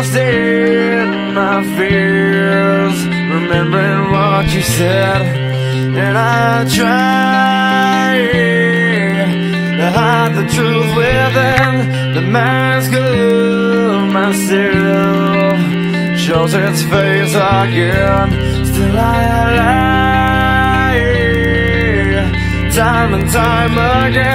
lost in my fears, remembering what you said, and I try to hide the truth within. The mask of myself shows its face again. Still I lie, time and time again.